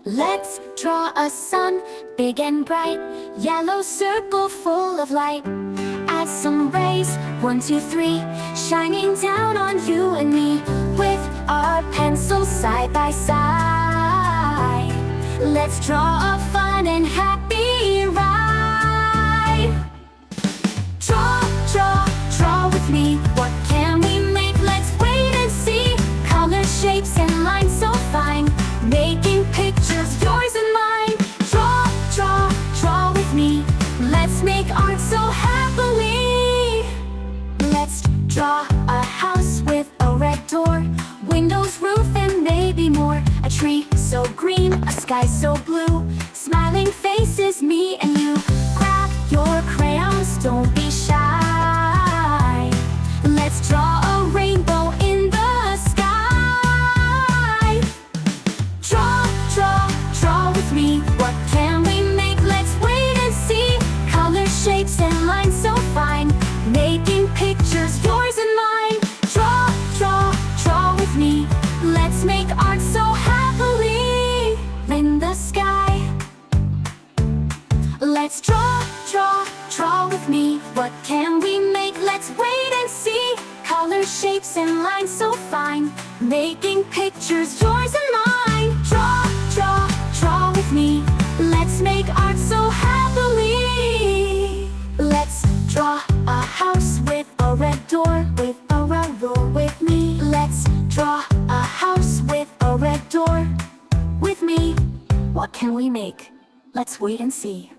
Let's draw a sun, big and bright, yellow circle full of light. Add some rays, 1, 2, 3, shining down on you and me. With our pencils side by side, let's draw a fun and happy ride. Draw, draw, draw with me. What can we make? Let's wait and see. Colors, shapes, and lines so fine, making pictures, yours and mine. Draw, draw, draw with me. Let's make art so happily. Let's draw a house with a red door, windows, roof, and maybe more. A tree so green, a sky so blue, smiling faces, me and you. Grab your crayons, don't be shy. Let's draw a rainbow in the sky. Draw, draw, draw with me. What can we make? Let's wait and see. Colors, shapes, and lines so fine, making pictures, yours and mine. Draw, draw, draw with me. Let's make art so happily in the sky. Let's draw, draw, draw with me. What can we make? Let's wait and see. Colors, shapes, and lines so fine, making pictures, yours and mine. Draw, draw, draw with me. Let's make art so happily. Let's draw a house with a red door, with a red door with me. Let's draw a house with a red door with me. What can we make? Let's wait and see.